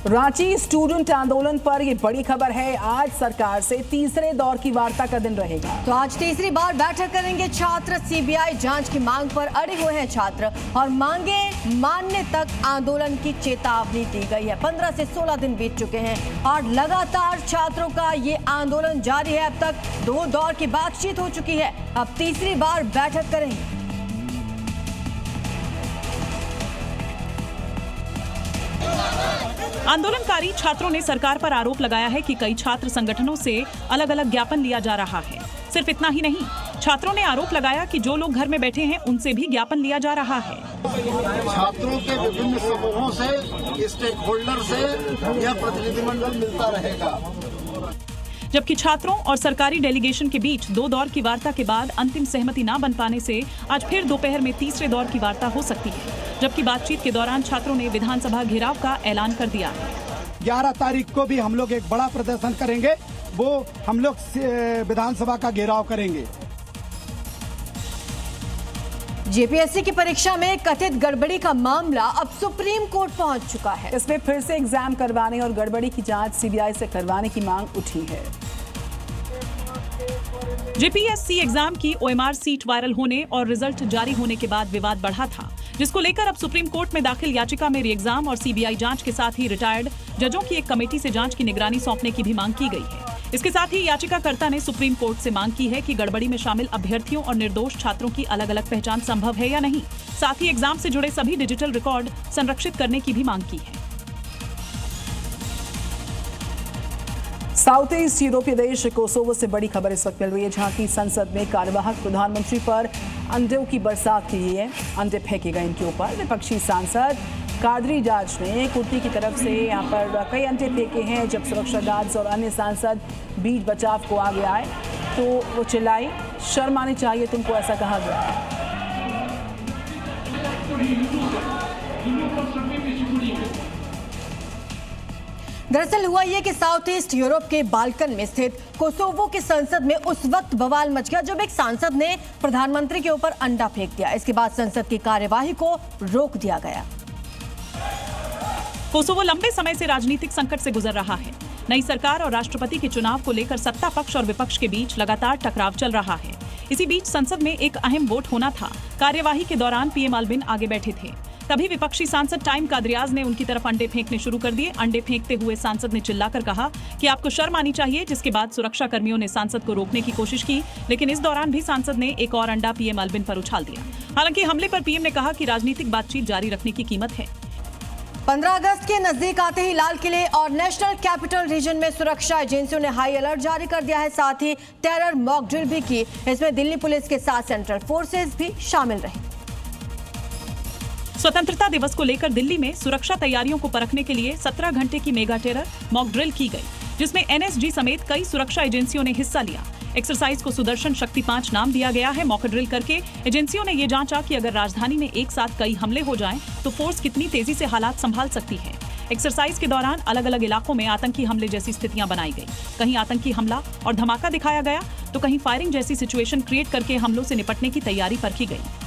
Ranchi student आंदोलन पर ये बड़ी खबर है। आज सरकार से तीसरे दौर की वार्ता का दिन रहेगा। तो आज तीसरी बार बैठक करेंगे छात्र। सीबीआई जांच की मांग पर अड़े हुए हैं छात्र और मांगे मानने तक आंदोलन की चेतावनी दी गई है। 15 से 16 दिन बीत चुके हैं और लगातार छात्रों का ये आंदोलन जारी है। अब तक 2 दौर की बातचीत हो चुकी है, अब तीसरी बार बैठक करेंगे। आंदोलनकारी छात्रों ने सरकार पर आरोप लगाया है कि कई छात्र संगठनों से अलग अलग ज्ञापन लिया जा रहा है। सिर्फ इतना ही नहीं, छात्रों ने आरोप लगाया कि जो लोग घर में बैठे हैं उनसे भी ज्ञापन लिया जा रहा है। छात्रों के विभिन्न समूहों से, स्टेक होल्डर से यह प्रतिनिधिमंडल मिलता रहेगा। जबकि छात्रों और सरकारी डेलीगेशन के बीच 2 दौर की वार्ता के बाद अंतिम सहमति न बन पाने से आज फिर दोपहर में तीसरे दौर की वार्ता हो सकती है। जबकि बातचीत के दौरान छात्रों ने विधानसभा घेराव का ऐलान कर दिया है। 11 तारीख को भी हम लोग एक बड़ा प्रदर्शन करेंगे, वो हम लोग विधानसभा का घेराव करेंगे। जेपीएससी की परीक्षा में कथित गड़बड़ी का मामला अब सुप्रीम कोर्ट पहुंच चुका है। इसमें फिर से एग्जाम करवाने और गड़बड़ी की जांच सीबीआई से करवाने की मांग उठी है। जेपीएससी एग्जाम की ओएमआर सीट वायरल होने और रिजल्ट जारी होने के बाद विवाद बढ़ा था, जिसको लेकर अब सुप्रीम कोर्ट में दाखिल याचिका में री एग्जाम और सीबीआई जांच के साथ ही रिटायर्ड जजों की एक कमेटी से जांच की निगरानी सौंपने की भी मांग की गई है। इसके साथ ही याचिकाकर्ता ने सुप्रीम कोर्ट से मांग की है कि गड़बड़ी में शामिल अभ्यर्थियों और निर्दोष छात्रों की अलग अलग पहचान संभव है या नहीं। साथ ही एग्जाम से जुड़े सभी डिजिटल रिकॉर्ड संरक्षित करने की भी मांग की है। साउथ ईस्ट यूरोपीय देश कोसोवो से बड़ी खबर इस वक्त मिल रही है, जहां की संसद में कार्यवाहक प्रधानमंत्री पर अंडों की बरसात की है। अंडे फेंके गए इनके ऊपर। विपक्षी सांसद कादरी जाज ने कुर्ती की तरफ से यहाँ पर कई अंडे फेंके हैं। जब सुरक्षा गार्ड्स और अन्य सांसद बीच बचाव को आगे आए तो वो चिल्लाई, शर्म आनी चाहिए तुमको, ऐसा कहा गया। दरअसल हुआ ये कि साउथ ईस्ट यूरोप के बाल्कन में स्थित कोसोवो की संसद में उस वक्त बवाल मच गया जब एक सांसद ने प्रधानमंत्री के ऊपर अंडा फेंक दिया। इसके बाद संसद की कार्यवाही को रोक दिया गया। कोसोवो लंबे समय से राजनीतिक संकट से गुजर रहा है। नई सरकार और राष्ट्रपति के चुनाव को लेकर सत्ता पक्ष और विपक्ष के बीच लगातार टकराव चल रहा है। इसी बीच संसद में एक अहम वोट होना था। कार्यवाही के दौरान पीएम अल्बिन आगे बैठे थे, तभी विपक्षी सांसद टाइम कादरियाज ने उनकी तरफ अंडे फेंकने शुरू कर दिए। अंडे फेंकते हुए सांसद ने चिल्लाकर कहा कि आपको शर्म आनी चाहिए, जिसके बाद सुरक्षा कर्मियों ने सांसद को रोकने की कोशिश की, लेकिन इस दौरान भी सांसद ने एक और अंडा पीएम अल्बिन पर उछाल दिया। हालांकि हमले पर पीएम ने कहा कि राजनीतिक बातचीत जारी रखने की कीमत है। 15 अगस्त के नजदीक आते ही लाल किले और नेशनल कैपिटल रीजन में सुरक्षा एजेंसियों ने हाई अलर्ट जारी कर दिया है। साथ ही टेरर मॉक ड्रिल भी की। इसमें दिल्ली पुलिस के साथ सेंट्रल फोर्सेस भी शामिल रहे। स्वतंत्रता दिवस को लेकर दिल्ली में सुरक्षा तैयारियों को परखने के लिए 17 घंटे की मेगा टेरर मॉक ड्रिल की गई, जिसमें एनएसजी समेत कई सुरक्षा एजेंसियों ने हिस्सा लिया। एक्सरसाइज को सुदर्शन शक्ति 5 नाम दिया गया है। मॉक ड्रिल करके एजेंसियों ने ये जांचा कि अगर राजधानी में एक साथ कई हमले हो जाएं, तो फोर्स कितनी तेजी से हालात संभाल सकती है। एक्सरसाइज के दौरान अलग अलग इलाकों में आतंकी हमले जैसी स्थितियां बनाई गई। कहीं आतंकी हमला और धमाका दिखाया गया, तो कहीं फायरिंग जैसी सिचुएशन क्रिएट करके हमलों से निपटने की तैयारी परखी गई।